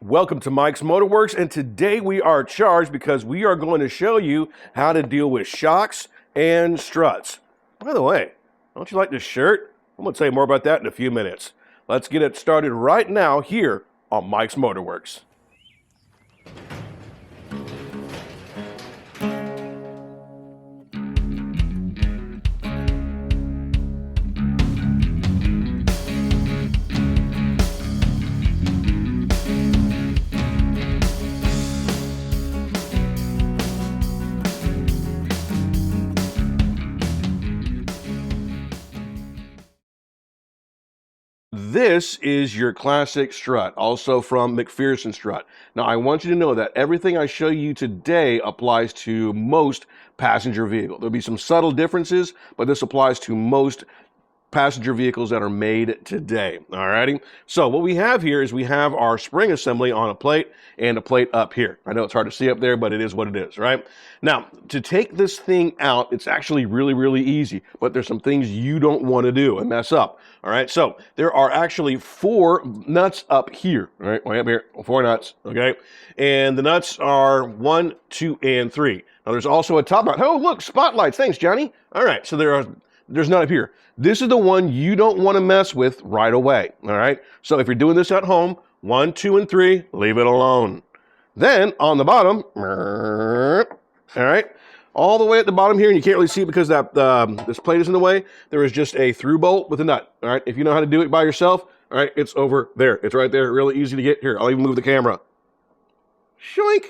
Welcome to Mike's Motorworks, and today we are charged because we are going to show you how to deal with shocks and struts. By the way, don't you like this shirt? I'm going to tell you more about that in a few minutes. Let's get it started right now here on Mike's Motorworks. This is your classic strut, also from McPherson Strut. Now, I want you to know that everything I show you today applies to most passenger vehicles. There'll be some subtle differences, but this applies to most passenger vehicles that are made today. Alrighty. So what we have here is we have our spring assembly on a plate and a plate up here. I know it's hard to see up there, but it is what it is, right? Now, to take this thing out, it's actually really easy, but there's some things you don't want to do and mess up. All right. So there are actually 4 nuts up here, all right? Way up here, 4 nuts. Okay. And the nuts are 1, 2, and 3. Now there's also a top nut. Oh, look, spotlights. Thanks, Johnny. All right. So there's none up here. This is the one you don't want to mess with right away, all right? So if you're doing this at home, 1, 2, and 3, leave it alone. Then on the bottom, all right, all the way at the bottom here, and you can't really see it because that this plate is in the way, there is just a through bolt with a nut, all right? If you know how to do it by yourself, all right, it's over there. It's right there, really easy to get. Here, I'll even move the camera. Shoink.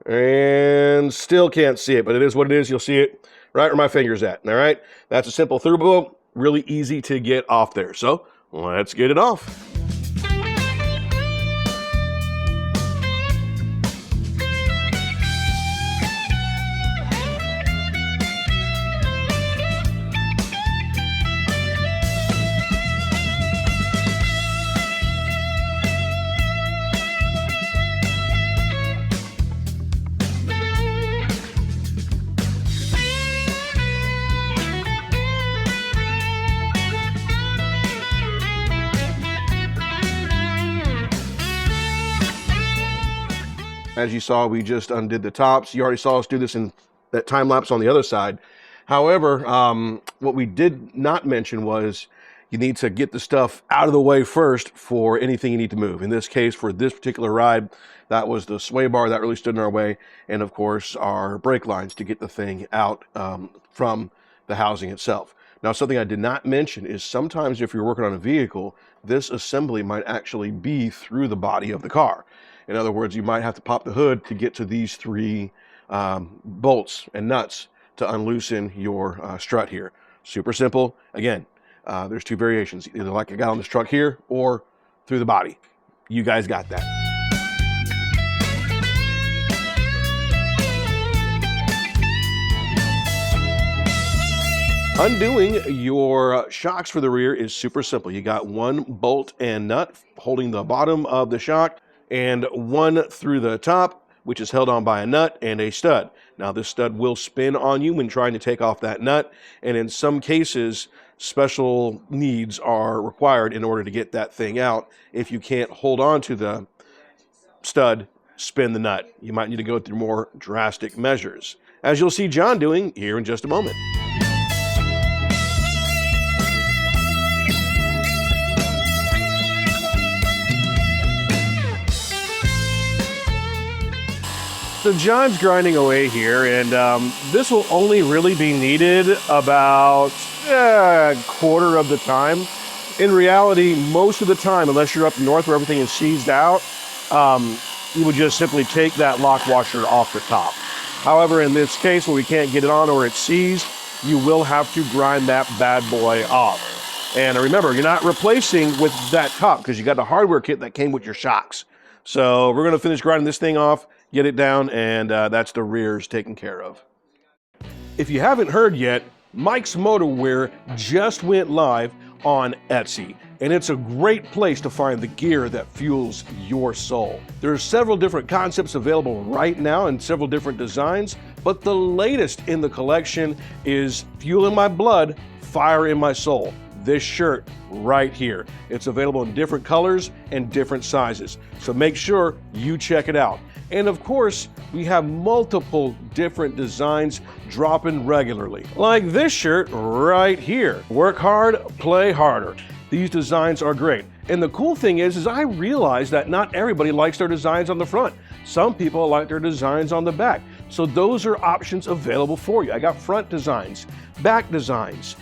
And still can't see it, but it is what it is. You'll see it right where my finger's at, all right? That's a simple through bolt, really easy to get off there. So let's get it off. As you saw, we just undid the tops. You already saw us do this in that time lapse on the other side. However, what we did not mention was you need to get the stuff out of the way first for anything you need to move. In this case, for this particular ride, that was the sway bar that really stood in our way, and of course our brake lines to get the thing out from the housing itself. Now, something I did not mention is sometimes if you're working on a vehicle, this assembly might actually be through the body of the car. In other words, you might have to pop the hood to get to these 3 bolts and nuts to unloosen your strut here. Super simple. Again, there's 2 variations, either like I got on this truck here or through the body. You guys got that. Undoing your shocks for the rear is super simple. You got 1 bolt and nut holding the bottom of the shock, and 1 through the top, which is held on by a nut and a stud. Now, this stud will spin on you when trying to take off that nut, and in some cases, special needs are required in order to get that thing out. If you can't hold on to the stud, spin the nut. You might need to go through more drastic measures, as you'll see John doing here in just a moment. So John's grinding away here, and this will only really be needed about a quarter of the time. In reality, most of the time, unless you're up north where everything is seized out, you would just simply take that lock washer off the top. However, in this case, where we can't get it on or it's seized, you will have to grind that bad boy off. And remember, you're not replacing with that top because you got the hardware kit that came with your shocks. So we're going to finish grinding this thing off, get it down, and that's the rears taken care of. If you haven't heard yet, Mike's Motorwear just went live on Etsy, and it's a great place to find the gear that fuels your soul. There are several different concepts available right now and several different designs, but the latest in the collection is Fuel in My Blood, Fire in My Soul. this shirt right here. It's available in different colors and different sizes. So make sure you check it out. And of course, we have multiple different designs dropping regularly. Like this shirt right here. Work hard, play harder. These designs are great. And the cool thing is I realize that not everybody likes their designs on the front. Some people like their designs on the back. So those are options available for you. I got front designs, back designs,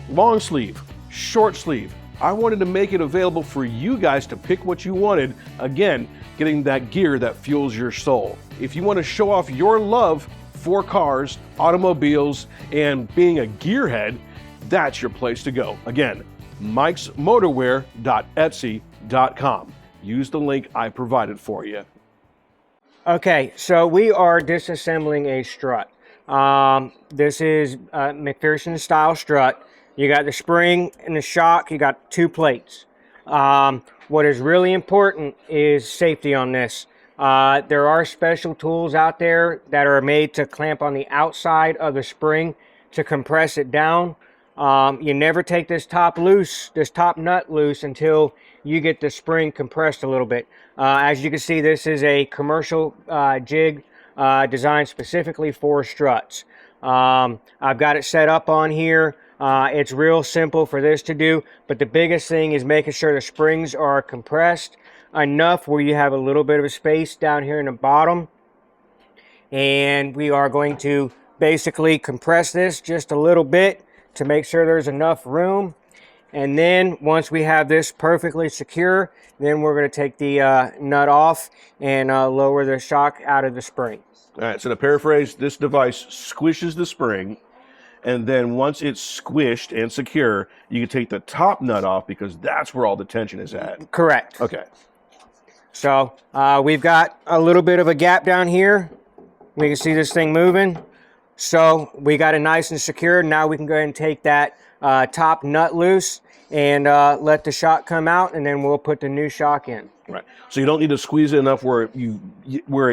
long sleeve, short sleeve. I wanted to make it available for you guys to pick what you wanted. Again, getting that gear that fuels your soul. If you want to show off your love for cars, automobiles, and being a gearhead, that's your place to go. Again, mikesmotorwear.etsy.com. Use the link I provided for you. Okay, so we are disassembling a strut. This is McPherson style strut. You got the spring and the shock, you got 2 plates. What is really important is safety on this. There are special tools out there that are made to clamp on the outside of the spring to compress it down. You never take this top nut loose until you get the spring compressed a little bit. As you can see, this is a commercial jig designed specifically for struts. I've got it set up on here. It's real simple for this to do, but the biggest thing is making sure the springs are compressed enough where you have a little bit of a space down here in the bottom. And we are going to basically compress this just a little bit to make sure there's enough room. And then once we have this perfectly secure, then we're going to take the nut off and lower the shock out of the spring. All right, so to paraphrase, this device squishes the spring, and then once it's squished and secure, you can take the top nut off because that's where all the tension is at. Correct. Okay. So we've got a little bit of a gap down here. We can see this thing moving. So we got it nice and secure. Now we can go ahead and take that top nut loose and let the shock come out, and then we'll put the new shock in. Right. So you don't need to squeeze it enough where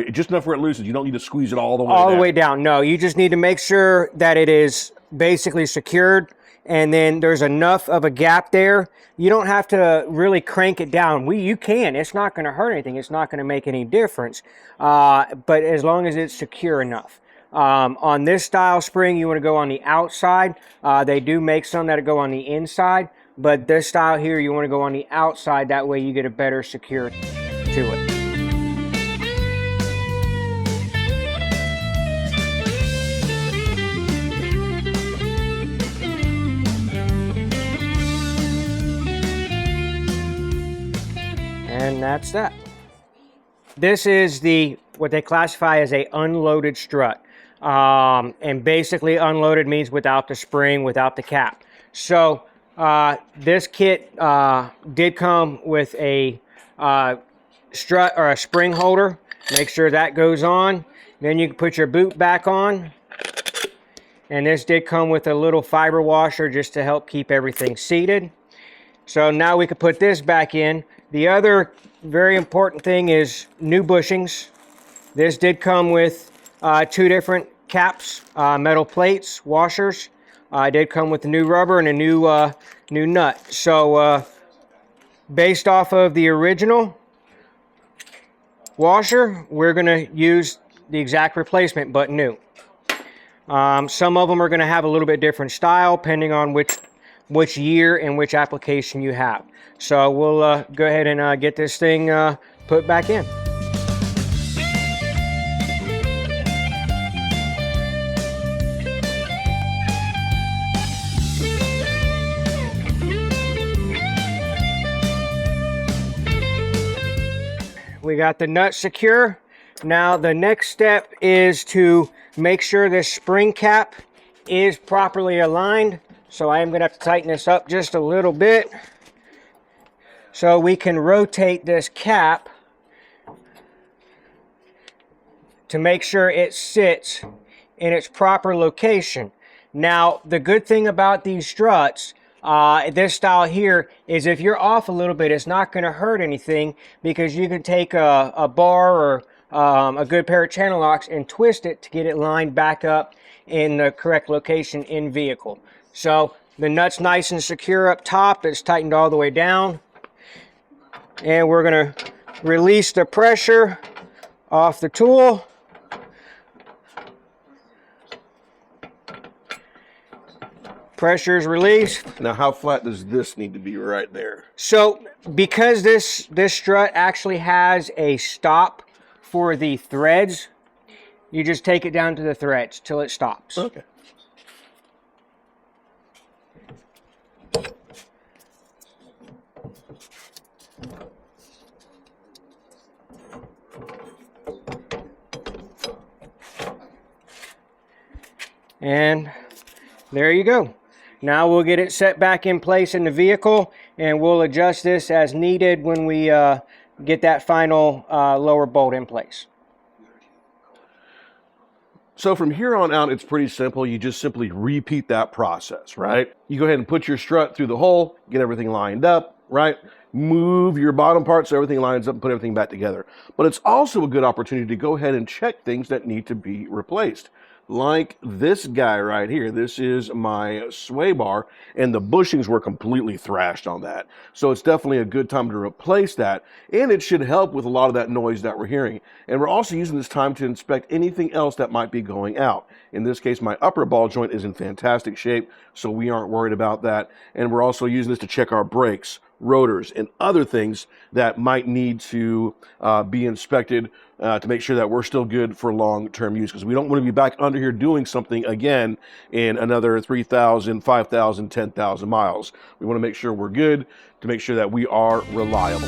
just enough where it loosens. You don't need to squeeze it all the way down. All the way down. No, you just need to make sure that it is basically secured, and then there's enough of a gap there. You don't have to really crank it down. You can. It's not going to hurt anything. It's not going to make any difference. But as long as it's secure enough. On this style spring, you want to go on the outside. They do make some that go on the inside, but this style here, you want to go on the outside. That way you get a better secure to it. And that's that. This is what they classify as a unloaded strut. And basically unloaded means without the spring, without the cap. So this kit did come with a strut or a spring holder. Make sure that goes on. Then you can put your boot back on. And this did come with a little fiber washer just to help keep everything seated. So now we can put this back in. The other very important thing is new bushings. This did come with 2 different caps, metal plates, washers. It did come with a new rubber and a new nut. So based off of the original washer, we're going to use the exact replacement but new. Some of them are going to have a little bit different style depending on which year and which application you have. So we'll go ahead and get this thing put back in. We got the nut secure. Now the next step is to make sure this spring cap is properly aligned. So I am going to have to tighten this up just a little bit so we can rotate this cap to make sure it sits in its proper location. Now the good thing about these struts, this style here, is if you're off a little bit, it's not going to hurt anything because you can take a bar or a good pair of channel locks and twist it to get it lined back up in the correct location in vehicle. So The nut's nice and secure up top. It's tightened all the way down. And we're going to release the pressure off the tool. Pressure is released. Now, how flat does this need to be right there? So, because this strut actually has a stop for the threads, you just take it down to the threads till it stops. Okay. And there you go. Now we'll get it set back in place in the vehicle, and we'll adjust this as needed when we get that final lower bolt in place. So from here on out, it's pretty simple. You just simply repeat that process, right? You go ahead and put your strut through the hole, get everything lined up, right? Move your bottom part so everything lines up and put everything back together. But it's also a good opportunity to go ahead and check things that need to be replaced. Like this guy right here. This is my sway bar, and the bushings were completely thrashed on that. So it's definitely a good time to replace that, and it should help with a lot of that noise that we're hearing. And we're also using this time to inspect anything else that might be going out. In this case, my upper ball joint is in fantastic shape, so we aren't worried about that. And we're also using this to check our brakes, rotors, and other things that might need to be inspected to make sure that we're still good for long-term use, because we don't want to be back under here doing something again in another 3,000, 5,000, 10,000 miles. We want to make sure we're good to make sure that we are reliable.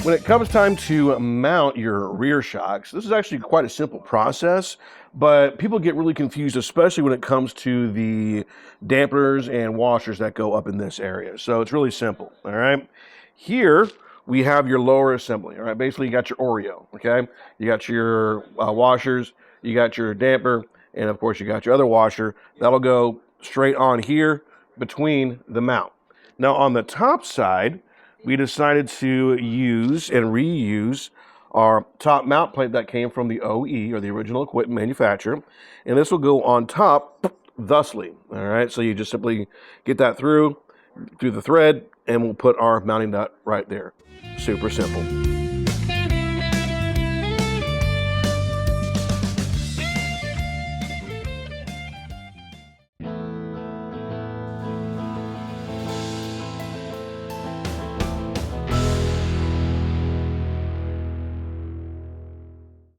When it comes time to mount your rear shocks, this is actually quite a simple process, but people get really confused, especially when it comes to the dampers and washers that go up in this area. So it's really simple, all right? Here, we have your lower assembly, all right? Basically, you got your Oreo, okay? You got your washers, you got your damper, and of course, you got your other washer. That'll go straight on here between the mount. Now, on the top side, we decided to use and reuse our top mount plate that came from the OE, or the original equipment manufacturer, and this will go on top thusly. All right, so you just simply get that through the thread, and we'll put our mounting nut right there. Super simple.